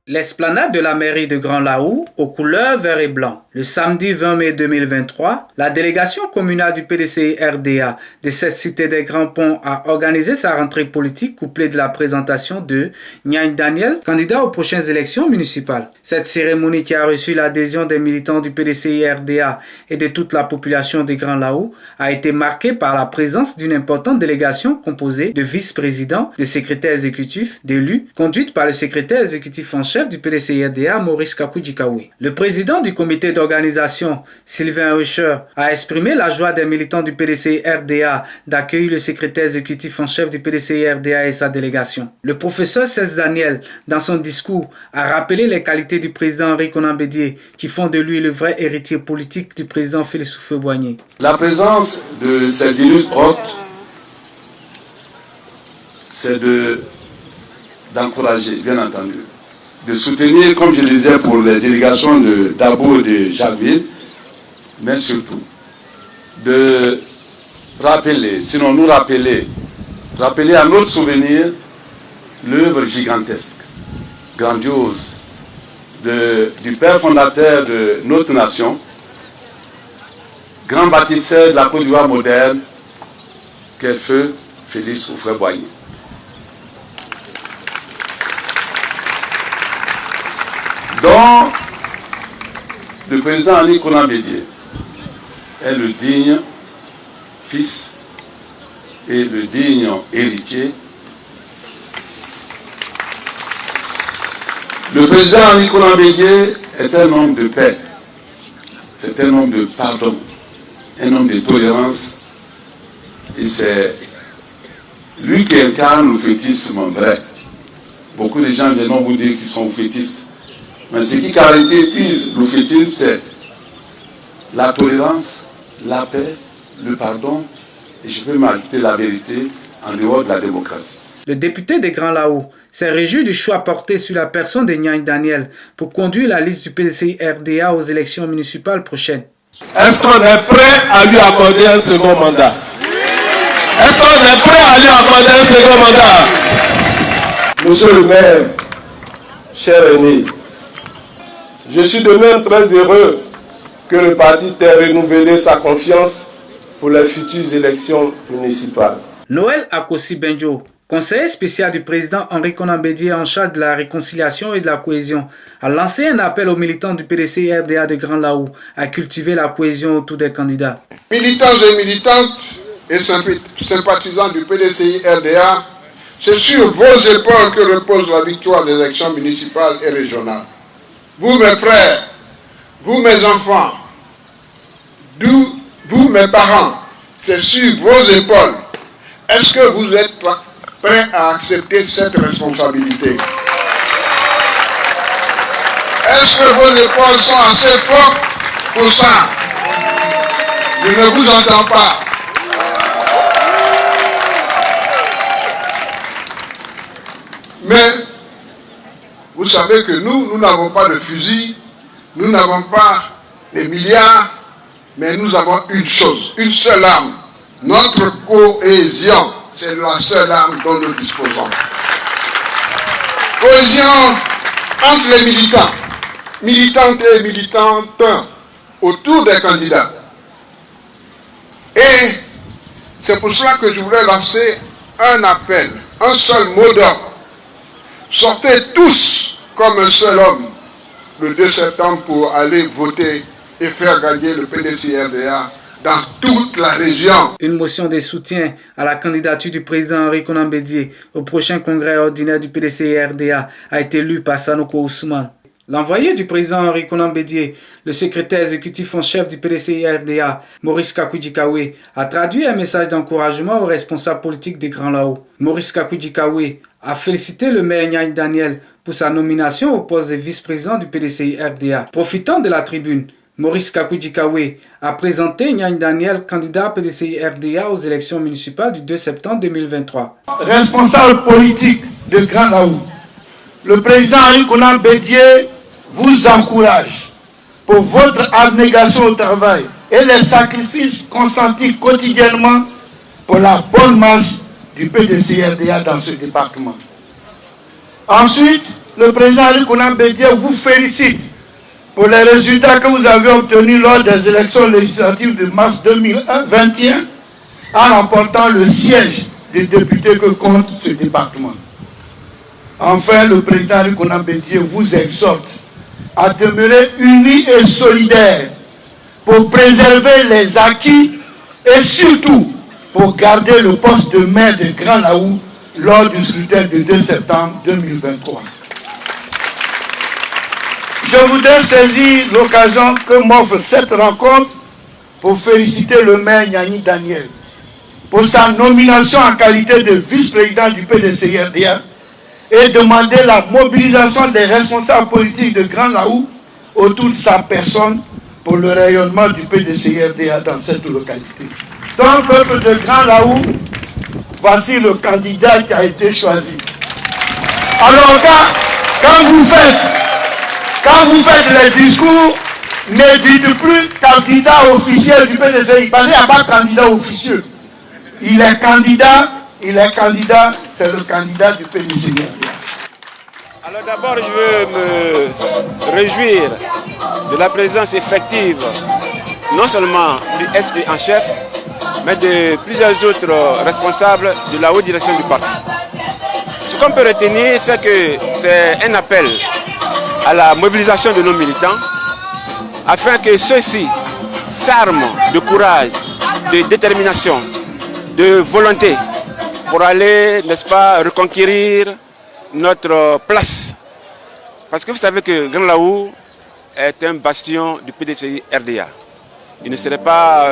L'esplanade de la mairie de Grand Laou aux couleurs vert et blanc. Le samedi 20 mai 2023, la délégation communale du PDCI-RDA de cette cité des Grands Ponts a organisé sa rentrée politique couplée de la présentation de Niagne Daniel, candidat aux prochaines élections municipales. Cette cérémonie qui a reçu l'adhésion des militants du PDCI-RDA et de toute la population des Grands Laou a été marquée par la présence d'une importante délégation composée de vice-présidents, de secrétaires exécutifs, d'élus, conduite par le secrétaire exécutif en chef du PDCI-RDA, Maurice Kakou-Dikaoui. Le président du comité d'organisation, Sylvain Richer, a exprimé la joie des militants du PDCI-RDA d'accueillir le secrétaire exécutif en chef du PDCI-RDA et sa délégation. Le professeur Cesc Daniel, dans son discours, a rappelé les qualités du président Henri Konan Bédié qui font de lui le vrai héritier politique du président Félix Houphouët-Boigny. La présence de ces illustres hôtes, c'est d'encourager, bien entendu, de soutenir, comme je disais, pour les délégations de Dabo et de Jacquesville, mais surtout de rappeler, sinon nous rappeler à notre souvenir l'œuvre gigantesque, grandiose du père fondateur de notre nation, grand bâtisseur de la Côte d'Ivoire moderne, qu'est feu Félix Houphouët-Boigny. dont le président Henri Konan Bédié est le digne fils et le digne héritier. Le président Henri Konan Bédié est un homme de paix, c'est un homme de pardon, un homme de tolérance, et c'est lui qui incarne le fétisme vrai. Beaucoup de gens viennent vous dire qu'ils sont fétistes. Mais ce qui caractérise le fétisme, c'est la tolérance, la paix, le pardon, et je peux m'ajouter la vérité en dehors de la démocratie. Le député des Grands Laou s'est réjoui du choix porté sur la personne de Niagne Daniel pour conduire la liste du PDCI-RDA aux élections municipales prochaines. Est-ce qu'on est prêt à lui accorder un second mandat? Est-ce qu'on est prêt à lui accorder un second mandat? Monsieur le maire, cher aîné, je suis de même très heureux que le parti t'ait renouvelé sa confiance pour les futures élections municipales. Noël Akossi Benjo, conseiller spécial du président Henri Konan Bédié en charge de la réconciliation et de la cohésion, a lancé un appel aux militants du PDCI-RDA de Grand Laou à cultiver la cohésion autour des candidats. Militants et militantes et sympathisants du PDCI-RDA, c'est sur vos épaules que repose la victoire des élections municipales et régionales. Vous, mes frères, vous, mes enfants, vous, mes parents, c'est sur vos épaules. Est-ce que vous êtes prêts à accepter cette responsabilité? Est-ce que vos épaules sont assez fortes pour ça? Je ne vous entends pas. Mais vous savez que nous n'avons pas de fusil, nous n'avons pas des milliards, mais nous avons une chose, une seule arme. Notre cohésion, c'est la seule arme dont nous disposons. Cohésion entre les militants, militantes et militantes autour des candidats. Et c'est pour cela que je voulais lancer un appel, un seul mot d'ordre. Sortez tous comme un seul homme le 2 septembre pour aller voter et faire gagner le PDCI-RDA dans toute la région. Une motion de soutien à la candidature du président Henri Konan Bédié au prochain congrès ordinaire du PDCI-RDA a été lue par Sanoko Ousmane. L'envoyé du président Henri Konan Bédié, le secrétaire exécutif en chef du PDCI-RDA, Maurice Kakou-Dikaoui, a traduit un message d'encouragement aux responsables politiques des Grands Laou. Maurice Kakou-Dikaoui a félicité le maire Niagne Daniel pour sa nomination au poste de vice-président du PDCI-RDA. Profitant de la tribune, Maurice Kakou-Dikaoui a présenté Niagne Daniel, candidat PDCI-RDA aux élections municipales du 2 septembre 2023. Responsable politique de Grand Laou, le président Henri Konan Bédié vous encourage pour votre abnégation au travail et les sacrifices consentis quotidiennement pour la bonne marche du PDCI-RDA dans ce département. Ensuite, le président Ali Konan Bédié vous félicite pour les résultats que vous avez obtenus lors des élections législatives de mars 2021 en remportant le siège des députés que compte ce département. Enfin, le président Ali Konan Bédié vous exhorte à demeurer unis et solidaires pour préserver les acquis et surtout pour garder le poste de maire de Grand Laou lors du scrutin du 2 septembre 2023. Je voudrais saisir l'occasion que m'offre cette rencontre pour féliciter le maire Nyani Daniel pour sa nomination en qualité de vice-président du PDCI-RDA et demander la mobilisation des responsables politiques de Grand Laou autour de sa personne pour le rayonnement du PDCI-RDA dans cette localité. Donc, peuple de Grand Laou, voici le candidat qui a été choisi. Alors, quand vous faites les discours, ne dites plus candidat officiel du PDCI, parce qu'il n'y a pas de candidat officieux. Il est candidat, c'est le candidat du PDCI. Alors d'abord, je veux me réjouir de la présence effective, non seulement du SP en chef, mais de plusieurs autres responsables de la haute direction du parti. Ce qu'on peut retenir, c'est que c'est un appel à la mobilisation de nos militants, afin que ceux-ci s'arment de courage, de détermination, de volonté, pour aller, n'est-ce pas, reconquérir notre place. Parce que vous savez que Grand Laou est un bastion du PDCI RDA. Il ne serait pas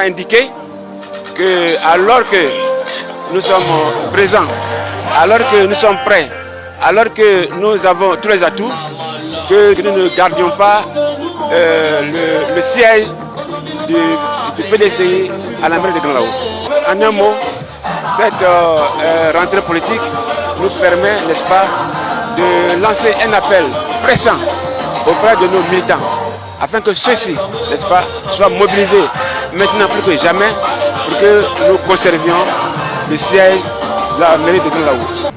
indiqué que, alors que nous sommes présents, alors que nous sommes prêts, alors que nous avons tous les atouts, que nous ne gardions pas le siège du PDCI à la mairie de Grand Laou. En un mot, cette rentrée politique nous permet, n'est-ce pas, de lancer un appel pressant auprès de nos militants, afin que ceux-ci, n'est-ce pas, soient mobilisés maintenant plus que jamais pour que nous conservions le siège de la mairie de Grand Laou.